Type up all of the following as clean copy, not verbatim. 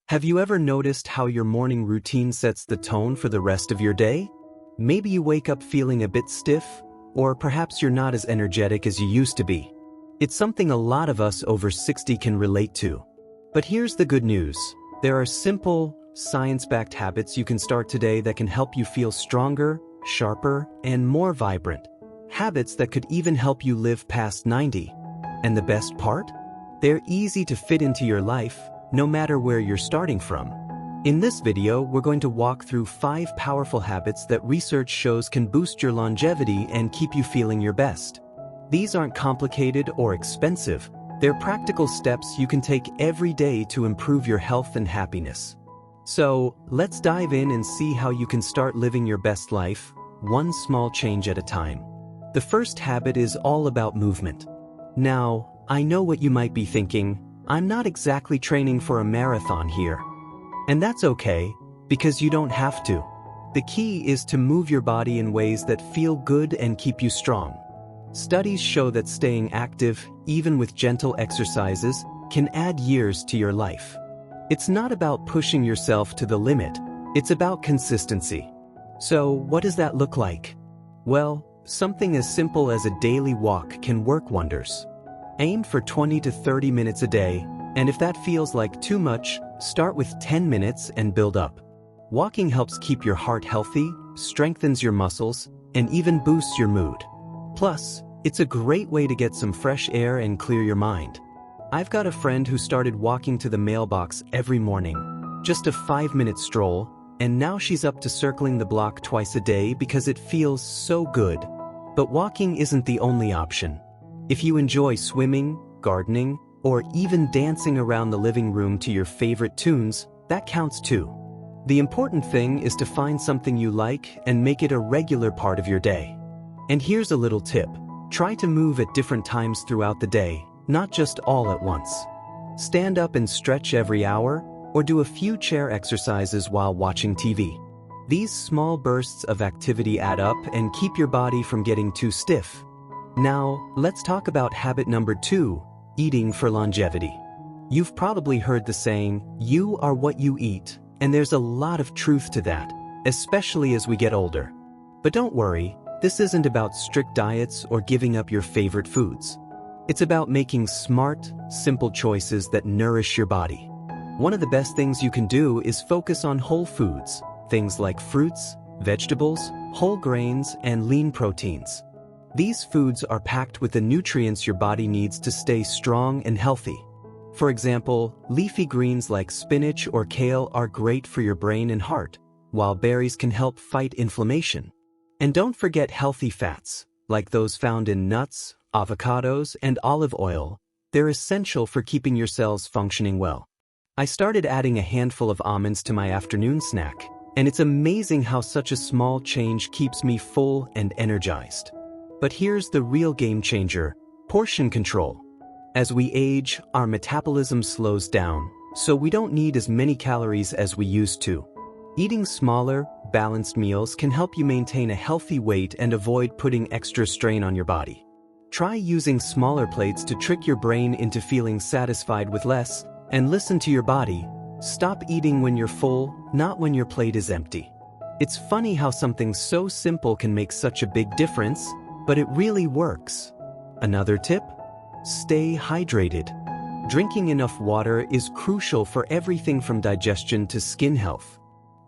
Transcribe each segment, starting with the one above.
Have you ever noticed how your morning routine sets the tone for the rest of your day? Maybe you wake up feeling a bit stiff, or perhaps you're not as energetic as you used to be. It's something a lot of us over 60 can relate to. But here's the good news. There are simple, science-backed habits you can start today that can help you feel stronger, sharper, and more vibrant. Habits that could even help you live past 90. And the best part? They're easy to fit into your life, no matter where you're starting from. In this video, we're going to walk through 5 powerful habits that research shows can boost your longevity and keep you feeling your best. These aren't complicated or expensive. They're practical steps you can take every day to improve your health and happiness. So, let's dive in and see how you can start living your best life, one small change at a time. The first habit is all about movement. Now, I know what you might be thinking. I'm not exactly training for a marathon here. And that's okay, because you don't have to. The key is to move your body in ways that feel good and keep you strong. Studies show that staying active, even with gentle exercises, can add years to your life. It's not about pushing yourself to the limit, it's about consistency. So, what does that look like? Well, something as simple as a daily walk can work wonders. Aim for 20 to 30 minutes a day, and if that feels like too much, start with 10 minutes and build up. Walking helps keep your heart healthy, strengthens your muscles, and even boosts your mood. Plus, it's a great way to get some fresh air and clear your mind. I've got a friend who started walking to the mailbox every morning, just a 5-minute stroll, and now she's up to circling the block twice a day because it feels so good. But walking isn't the only option. If you enjoy swimming, gardening, or even dancing around the living room to your favorite tunes, that counts too. The important thing is to find something you like and make it a regular part of your day. And here's a little tip. Try to move at different times throughout the day, not just all at once. Stand up and stretch every hour, or do a few chair exercises while watching TV. These small bursts of activity add up and keep your body from getting too stiff. Now, let's talk about habit number 2, eating for longevity. You've probably heard the saying, "You are what you eat," and there's a lot of truth to that, especially as we get older. But don't worry, this isn't about strict diets or giving up your favorite foods. It's about making smart, simple choices that nourish your body. One of the best things you can do is focus on whole foods, things like fruits, vegetables, whole grains, and lean proteins. These foods are packed with the nutrients your body needs to stay strong and healthy. For example, leafy greens like spinach or kale are great for your brain and heart, while berries can help fight inflammation. And don't forget healthy fats, like those found in nuts, avocados, and olive oil. They're essential for keeping your cells functioning well. I started adding a handful of almonds to my afternoon snack, and it's amazing how such a small change keeps me full and energized. But here's the real game changer: portion control. As we age, our metabolism slows down, so we don't need as many calories as we used to. Eating smaller, balanced meals can help you maintain a healthy weight and avoid putting extra strain on your body. Try using smaller plates to trick your brain into feeling satisfied with less, and listen to your body. Stop eating when you're full, not when your plate is empty. It's funny how something so simple can make such a big difference, but it really works. Another tip? Stay hydrated. Drinking enough water is crucial for everything from digestion to skin health.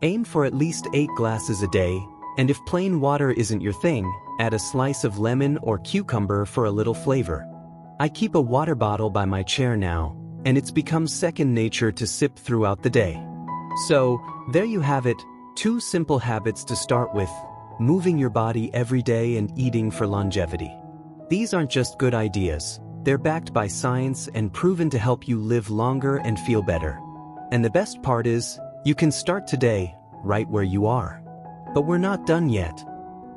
Aim for at least 8 glasses a day, and if plain water isn't your thing, add a slice of lemon or cucumber for a little flavor. I keep a water bottle by my chair now, and it's become second nature to sip throughout the day. So, there you have it, 2 simple habits to start with: moving your body every day and eating for longevity. These aren't just good ideas. They're backed by science and proven to help you live longer and feel better. And the best part is, you can start today, right where you are. But we're not done yet.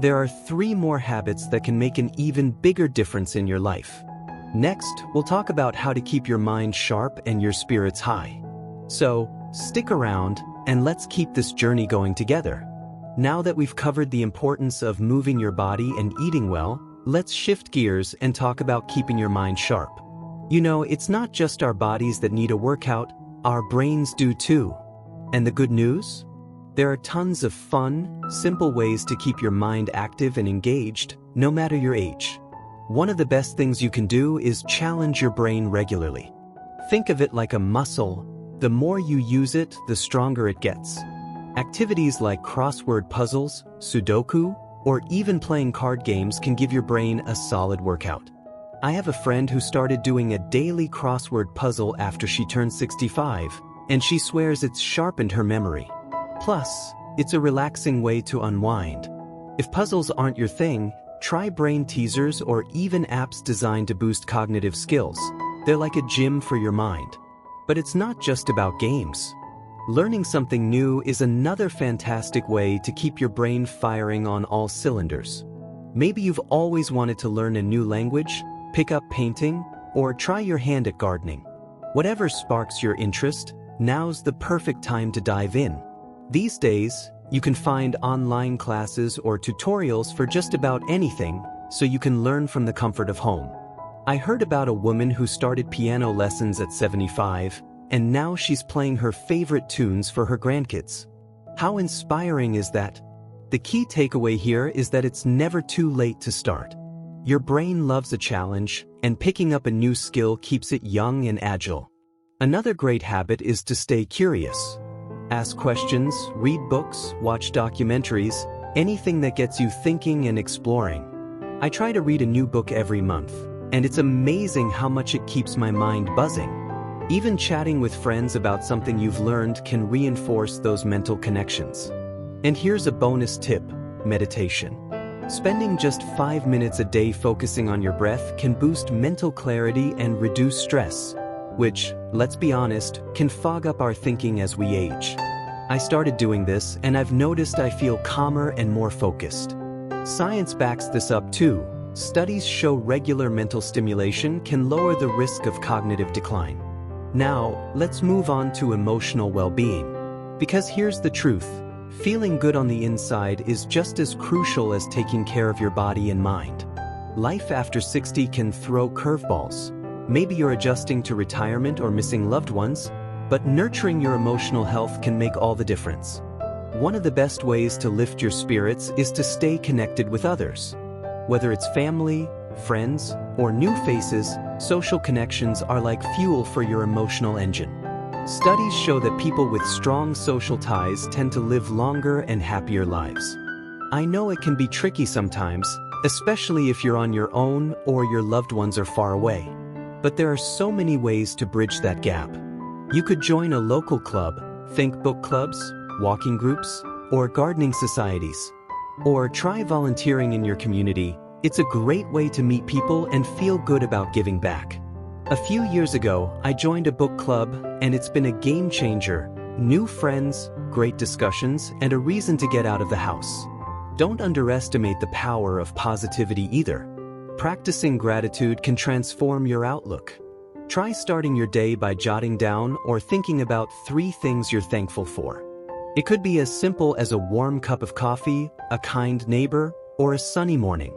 There are 3 more habits that can make an even bigger difference in your life. Next, we'll talk about how to keep your mind sharp and your spirits high. So, stick around, and let's keep this journey going together. Now that we've covered the importance of moving your body and eating well, let's shift gears and talk about keeping your mind sharp. You know, it's not just our bodies that need a workout, our brains do too. And the good news? There are tons of fun, simple ways to keep your mind active and engaged, no matter your age. One of the best things you can do is challenge your brain regularly. Think of it like a muscle. The more you use it, the stronger it gets. Activities like crossword puzzles, Sudoku, or even playing card games can give your brain a solid workout. I have a friend who started doing a daily crossword puzzle after she turned 65, and she swears it's sharpened her memory. Plus, it's a relaxing way to unwind. If puzzles aren't your thing, try brain teasers or even apps designed to boost cognitive skills. They're like a gym for your mind. But it's not just about games. Learning something new is another fantastic way to keep your brain firing on all cylinders. Maybe you've always wanted to learn a new language, pick up painting, or try your hand at gardening. Whatever sparks your interest, now's the perfect time to dive in. These days, you can find online classes or tutorials for just about anything, so you can learn from the comfort of home. I heard about a woman who started piano lessons at 75, and now she's playing her favorite tunes for her grandkids. How inspiring is that? The key takeaway here is that it's never too late to start. Your brain loves a challenge, and picking up a new skill keeps it young and agile. Another great habit is to stay curious. Ask questions, read books, watch documentaries, anything that gets you thinking and exploring. I try to read a new book every month, and it's amazing how much it keeps my mind buzzing. Even chatting with friends about something you've learned can reinforce those mental connections. And here's a bonus tip: meditation. Spending just 5 minutes a day focusing on your breath can boost mental clarity and reduce stress, which, let's be honest, can fog up our thinking as we age. I started doing this, and I've noticed I feel calmer and more focused. Science backs this up too. Studies show regular mental stimulation can lower the risk of cognitive decline. Now, let's move on to emotional well-being. Because here's the truth: feeling good on the inside is just as crucial as taking care of your body and mind. Life after 60 can throw curveballs. Maybe you're adjusting to retirement or missing loved ones, but nurturing your emotional health can make all the difference. One of the best ways to lift your spirits is to stay connected with others. Whether it's family, friends, or new faces, social connections are like fuel for your emotional engine. Studies show that people with strong social ties tend to live longer and happier lives. I know it can be tricky sometimes, especially if you're on your own or your loved ones are far away. But there are so many ways to bridge that gap. You could join a local club, think book clubs, walking groups, or gardening societies. Or try volunteering in your community. It's a great way to meet people and feel good about giving back. A few years ago, I joined a book club, and it's been a game changer. New friends, great discussions, and a reason to get out of the house. Don't underestimate the power of positivity either. Practicing gratitude can transform your outlook. Try starting your day by jotting down or thinking about 3 things you're thankful for. It could be as simple as a warm cup of coffee, a kind neighbor, or a sunny morning.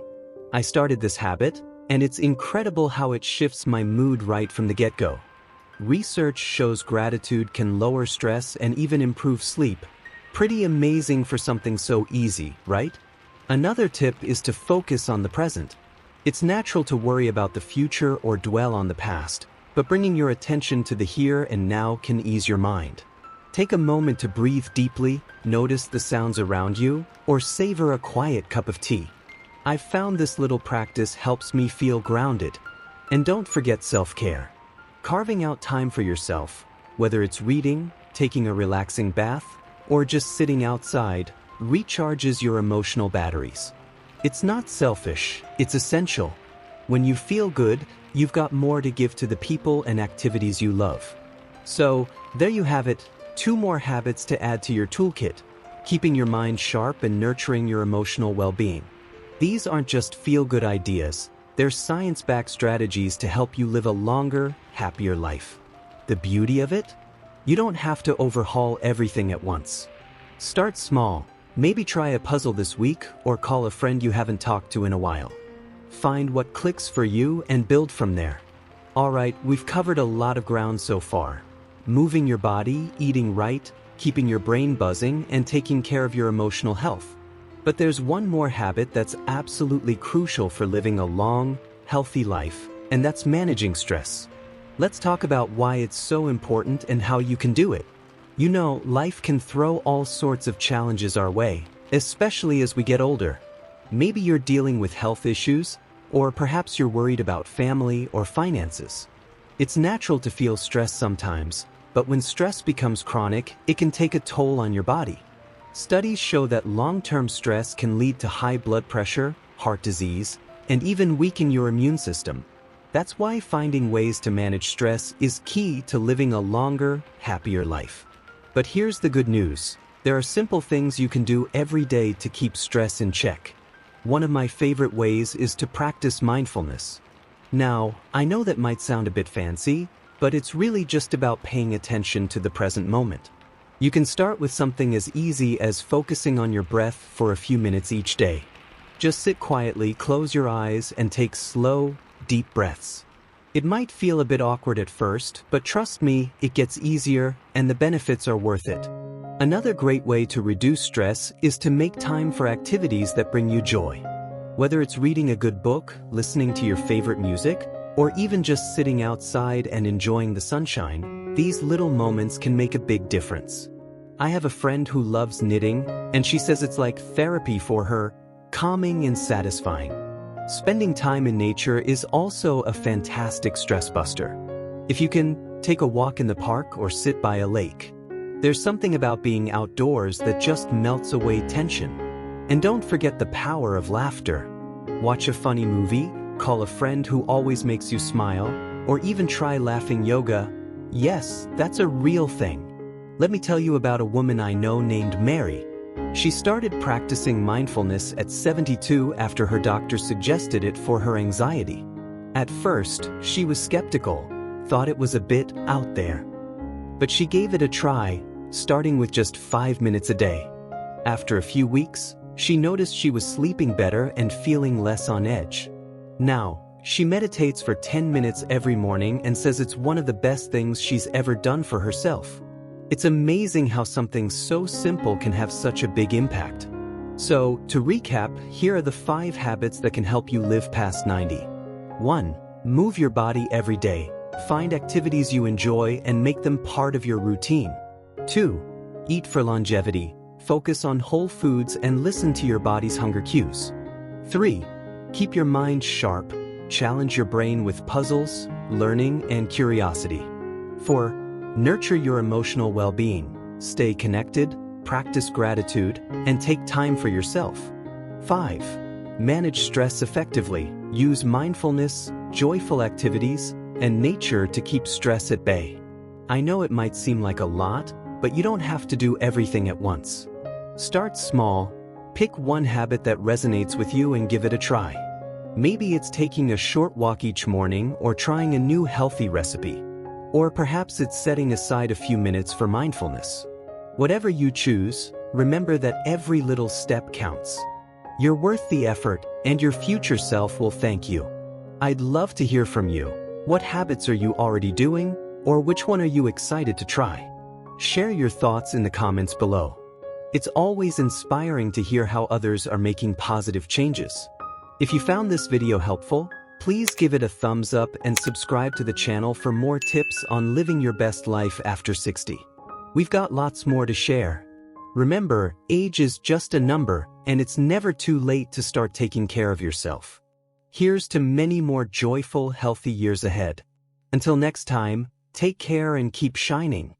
I started this habit, and it's incredible how it shifts my mood right from the get-go. Research shows gratitude can lower stress and even improve sleep. Pretty amazing for something so easy, right? Another tip is to focus on the present. It's natural to worry about the future or dwell on the past, but bringing your attention to the here and now can ease your mind. Take a moment to breathe deeply, notice the sounds around you, or savor a quiet cup of tea. I've found this little practice helps me feel grounded. And don't forget self-care. Carving out time for yourself, whether it's reading, taking a relaxing bath, or just sitting outside, recharges your emotional batteries. It's not selfish, it's essential. When you feel good, you've got more to give to the people and activities you love. So, there you have it, 2 more habits to add to your toolkit, keeping your mind sharp and nurturing your emotional well-being. These aren't just feel-good ideas, they're science-backed strategies to help you live a longer, happier life. The beauty of it? You don't have to overhaul everything at once. Start small. Maybe try a puzzle this week or call a friend you haven't talked to in a while. Find what clicks for you and build from there. Alright, we've covered a lot of ground so far. moving your body, eating right, keeping your brain buzzing, and taking care of your emotional health. But there's one more habit that's absolutely crucial for living a long, healthy life, and that's managing stress. Let's talk about why it's so important and how you can do it. You know, life can throw all sorts of challenges our way, especially as we get older. Maybe you're dealing with health issues, or perhaps you're worried about family or finances. It's natural to feel stressed sometimes, but when stress becomes chronic, it can take a toll on your body. Studies show that long-term stress can lead to high blood pressure, heart disease, and even weaken your immune system. That's why finding ways to manage stress is key to living a longer, happier life. But here's the good news. There are simple things you can do every day to keep stress in check. One of my favorite ways is to practice mindfulness. Now, I know that might sound a bit fancy, but it's really just about paying attention to the present moment. You can start with something as easy as focusing on your breath for a few minutes each day. Just sit quietly, close your eyes, and take slow, deep breaths. It might feel a bit awkward at first, but trust me, it gets easier and the benefits are worth it. Another great way to reduce stress is to make time for activities that bring you joy. Whether it's reading a good book, listening to your favorite music, or even just sitting outside and enjoying the sunshine, these little moments can make a big difference. I have a friend who loves knitting, and she says it's like therapy for her, calming and satisfying. Spending time in nature is also a fantastic stress buster. If you can, take a walk in the park or sit by a lake. There's something about being outdoors that just melts away tension. And don't forget the power of laughter. Watch a funny movie, call a friend who always makes you smile, or even try laughing yoga. Yes, that's a real thing. Let me tell you about a woman I know named Mary. She started practicing mindfulness at 72 after her doctor suggested it for her anxiety. At first, she was skeptical, thought it was a bit out there. But she gave it a try, starting with just 5 minutes a day. After a few weeks, she noticed she was sleeping better and feeling less on edge. Now, she meditates for 10 minutes every morning and says it's one of the best things she's ever done for herself. It's amazing how something so simple can have such a big impact. So, to recap, here are the 5 habits that can help you live past 90. 1. Move your body every day. Find activities you enjoy and make them part of your routine. 2. Eat for longevity. Focus on whole foods and listen to your body's hunger cues. 3. Keep your mind sharp. Challenge your brain with puzzles, learning, and curiosity. 4. Nurture your emotional well-being. Stay connected, practice gratitude, and take time for yourself. 5. Manage stress effectively. Use mindfulness, joyful activities, and nature to keep stress at bay. I know it might seem like a lot, but you don't have to do everything at once. Start small, pick one habit that resonates with you and give it a try. Maybe it's taking a short walk each morning or trying a new healthy recipe. Or perhaps it's setting aside a few minutes for mindfulness. Whatever you choose, remember that every little step counts. You're worth the effort, and your future self will thank you. I'd love to hear from you. What habits are you already doing, or which one are you excited to try? Share your thoughts in the comments below. It's always inspiring to hear how others are making positive changes. If you found this video helpful, please give it a thumbs up and subscribe to the channel for more tips on living your best life after 60. We've got lots more to share. Remember, age is just a number, and it's never too late to start taking care of yourself. Here's to many more joyful, healthy years ahead. Until next time, take care and keep shining.